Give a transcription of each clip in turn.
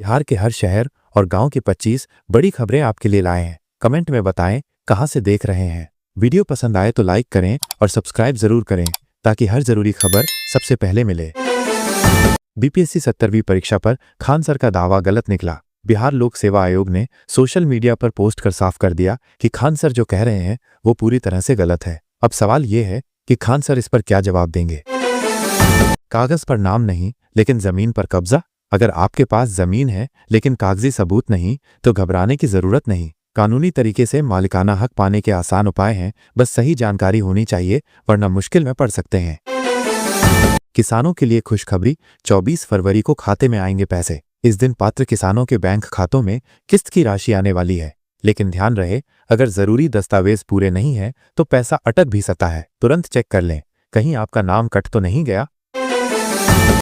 बिहार के हर शहर और गांव की 25 बड़ी खबरें आपके लिए लाए हैं। कमेंट में बताएं कहां से देख रहे हैं। वीडियो पसंद आए तो लाइक करें और सब्सक्राइब जरूर करें ताकि हर जरूरी खबर सबसे पहले मिले। बीपीएससी 70वीं परीक्षा पर खान सर का दावा गलत निकला। बिहार लोक सेवा आयोग ने सोशल मीडिया पर पोस्ट कर साफ कर दिया कि खान सर जो कह रहे हैं वो पूरी तरह से गलत है। अब सवाल ये है कि खान सर इस पर क्या जवाब देंगे। कागज पर नाम नहीं लेकिन जमीन पर कब्जा। अगर आपके पास जमीन है लेकिन कागजी सबूत नहीं तो घबराने की जरूरत नहीं। कानूनी तरीके से मालिकाना हक पाने के आसान उपाय हैं, बस सही जानकारी होनी चाहिए वरना मुश्किल में पड़ सकते हैं। किसानों के लिए खुशखबरी, 24 फरवरी को खाते में आएंगे पैसे। इस दिन पात्र किसानों के बैंक खातों में किस्त की राशि आने वाली है, लेकिन ध्यान रहे अगर जरूरी दस्तावेज पूरे नहीं है तो पैसा अटक भी सकता है। तुरंत चेक कर लें कहीं आपका नाम कट तो नहीं गया।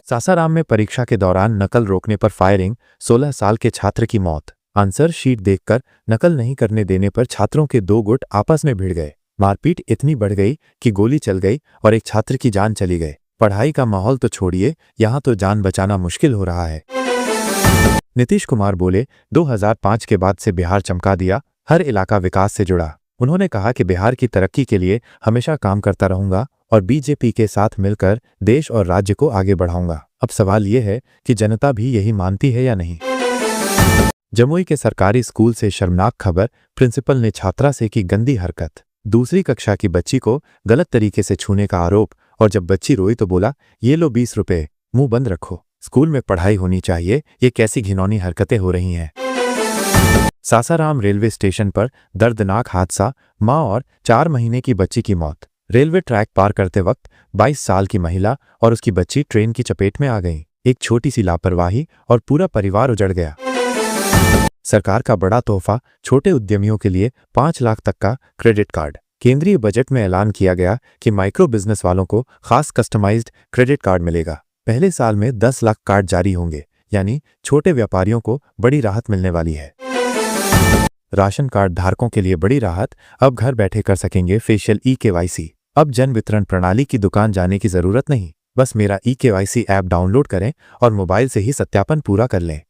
सासाराम में परीक्षा के दौरान नकल रोकने पर फायरिंग, 16 साल के छात्र की मौत। आंसर शीट देखकर नकल नहीं करने देने पर छात्रों के 2 गुट आपस में भिड़ गए। मारपीट इतनी बढ़ गई कि गोली चल गई और एक छात्र की जान चली गई। पढ़ाई का माहौल तो छोड़िए, यहां तो जान बचाना मुश्किल हो रहा है। नीतीश कुमार बोले 2005 के बाद से बिहार चमका दिया, हर इलाका विकास से जुड़ा। उन्होंने कहा कि बिहार की तरक्की के लिए हमेशा काम करता रहूंगा और बीजेपी के साथ मिलकर देश और राज्य को आगे बढ़ाऊंगा। अब सवाल यह है कि जनता भी यही मानती है या नहीं। जमुई के सरकारी स्कूल से शर्मनाक खबर, प्रिंसिपल ने छात्रा से की गंदी हरकत। दूसरी कक्षा की बच्ची को गलत तरीके से छूने का आरोप, और जब बच्ची रोई तो बोला ये लो 20 रुपए, मुंह बंद रखो, स्कूल में पढ़ाई होनी चाहिए, ये कैसी घिनौनी हरकतें हो रही हैं। सासाराम रेलवे स्टेशन पर दर्दनाक हादसा, मां और 4 महीने की बच्ची की मौत। रेलवे ट्रैक पार करते वक्त 22 साल की महिला और उसकी बच्ची ट्रेन की चपेट में आ गईं। एक छोटी सी लापरवाही और पूरा परिवार उजड़ गया। सरकार का बड़ा तोहफा, छोटे उद्यमियों के लिए 5 लाख तक का क्रेडिट कार्ड। केंद्रीय बजट में ऐलान किया गया कि माइक्रो बिजनेस वालों को खास कस्टमाइज्ड क्रेडिट कार्ड मिलेगा। पहले साल में 10 लाख कार्ड जारी होंगे, यानी छोटे व्यापारियों को बड़ी राहत मिलने वाली है। राशन कार्ड धारकों के लिए बड़ी राहत, अब घर बैठे कर सकेंगे फेशियल ई-केवाईसी। अब जन वितरण प्रणाली की दुकान जाने की जरूरत नहीं, बस मेरा ई-केवाईसी ऐप डाउनलोड करें और मोबाइल से ही सत्यापन पूरा कर लें।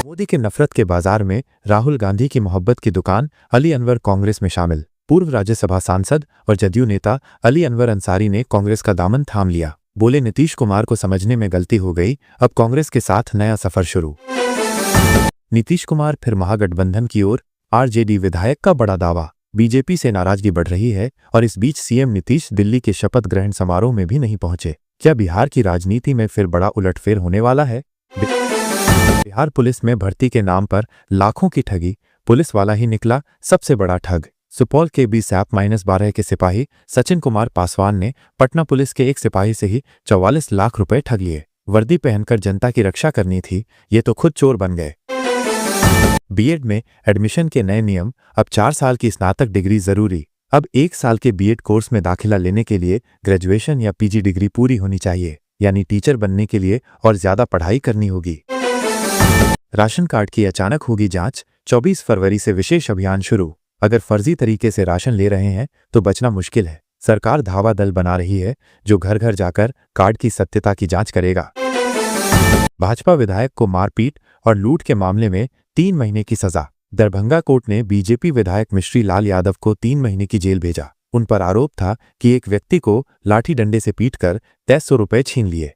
मोदी के नफरत के बाजार में राहुल गांधी की मोहब्बत की दुकान, अली अनवर कांग्रेस में शामिल। पूर्व राज्यसभा सांसद और जदयू नेता अली अनवर अंसारी ने कांग्रेस का दामन थाम लिया। बोले नीतीश कुमार को समझने में गलती हो गई, अब कांग्रेस के साथ नया सफर शुरू। नीतीश कुमार फिर महागठबंधन की ओर, आरजेडी विधायक का बड़ा दावा। बीजेपी से नाराजगी बढ़ रही है और इस बीच सीएम नीतीश दिल्ली के शपथ ग्रहण समारोह में भी नहीं पहुंचे। क्या बिहार की राजनीति में फिर बड़ा उलटफेर होने वाला है? बिहार पुलिस में भर्ती के नाम पर लाखों की ठगी, पुलिस वाला ही निकला सबसे बड़ा ठग। सुपौल के BSAP-12 के सिपाही सचिन कुमार पासवान ने पटना पुलिस के एक सिपाही से ही 44 लाख रुपए ठग लिए। वर्दी पहनकर जनता की रक्षा करनी थी, ये तो खुद चोर बन गए। बीएड में एडमिशन के नए नियम, अब 4 साल की स्नातक डिग्री जरूरी। अब 1 साल के बीएड कोर्स में दाखिला लेने के लिए ग्रेजुएशन या पीजी डिग्री पूरी होनी चाहिए, यानी टीचर बनने के लिए और ज्यादा पढ़ाई करनी होगी। राशन कार्ड की अचानक होगी जांच, 24 फरवरी से विशेष अभियान शुरू। अगर फर्जी तरीके से राशन ले रहे हैं तो बचना मुश्किल है। सरकार धावा दल बना रही है जो घर घर जाकर कार्ड की सत्यता की जांच करेगा। भाजपा विधायक को मारपीट और लूट के मामले में 3 महीने की सजा। दरभंगा कोर्ट ने बीजेपी विधायक मिश्री लाल यादव को 3 महीने की जेल भेजा। उन पर आरोप था कि एक व्यक्ति को लाठी डंडे से पीटकर 2300 रुपए छीन लिए।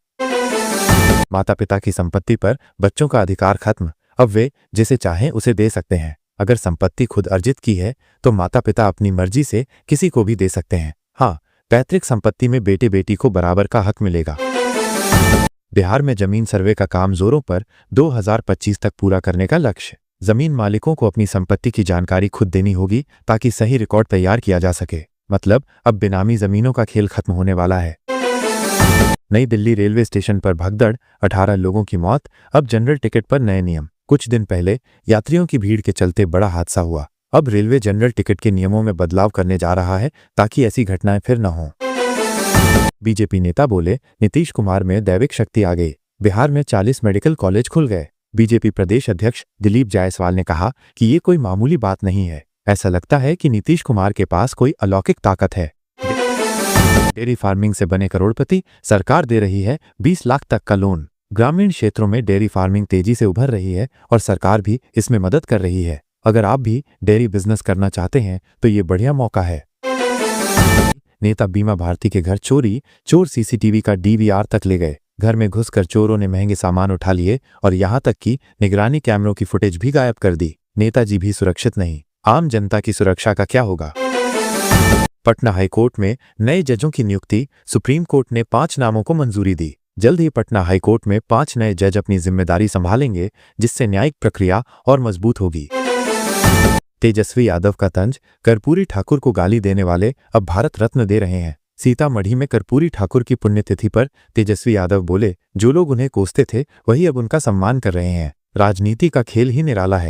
माता पिता की संपत्ति पर बच्चों का अधिकार खत्म, अब वे जिसे चाहें उसे दे सकते हैं। अगर संपत्ति खुद अर्जित की है तो माता पिता अपनी मर्जी से किसी को भी दे सकते हैं। हाँ, पैतृक संपत्ति में बेटे बेटी को बराबर का हक मिलेगा। बिहार में जमीन सर्वे का काम जोरों पर, 2025 तक पूरा करने का लक्ष्य। जमीन मालिकों को अपनी संपत्ति की जानकारी खुद देनी होगी ताकि सही रिकॉर्ड तैयार किया जा सके। मतलब अब बेनामी जमीनों का खेल खत्म होने वाला है। नई दिल्ली रेलवे स्टेशन पर भगदड़, 18 लोगों की मौत, अब जनरल टिकट पर नए नियम। कुछ दिन पहले यात्रियों की भीड़ के चलते बड़ा हादसा हुआ। अब रेलवे जनरल टिकट के नियमों में बदलाव करने जा रहा है ताकि ऐसी घटनाएं फिर न हों। बीजेपी नेता बोले नीतीश कुमार में दैविक शक्ति आ गई, बिहार में 40 मेडिकल कॉलेज खुल गए। बीजेपी प्रदेश अध्यक्ष दिलीप जायसवाल ने कहा कि ये कोई मामूली बात नहीं है, ऐसा लगता है कि नीतीश कुमार के पास कोई अलौकिक ताकत है। डेयरी फार्मिंग से बने करोड़पति, सरकार दे रही है 20 लाख तक का लोन। ग्रामीण क्षेत्रों में डेयरी फार्मिंग तेजी से उभर रही है और सरकार भी इसमें मदद कर रही है। अगर आप भी डेयरी बिजनेस करना चाहते हैं तो ये बढ़िया मौका है। नेता बीमा भारती के घर चोरी, चोर सीसीटीवी का डीवीआर तक ले गए। घर में घुसकर चोरों ने महंगे सामान उठा लिए और यहां तक कि निगरानी कैमरों की फुटेज भी गायब कर दी। नेताजी भी सुरक्षित नहीं, आम जनता की सुरक्षा का क्या होगा। पटना हाईकोर्ट में नए जजों की नियुक्ति, सुप्रीम कोर्ट ने 5 नामों को मंजूरी दी। जल्द ही पटना हाईकोर्ट में 5 नए जज अपनी जिम्मेदारी संभालेंगे, जिससे न्यायिक प्रक्रिया और मजबूत होगी। तेजस्वी यादव का तंज, कर्पूरी ठाकुर को गाली देने वाले अब भारत रत्न दे रहे हैं। सीतामढ़ी में कर्पूरी ठाकुर की पुण्यतिथि पर तेजस्वी यादव बोले, जो लोग उन्हें कोसते थे वही अब उनका सम्मान कर रहे हैं। राजनीति का खेल ही निराला है।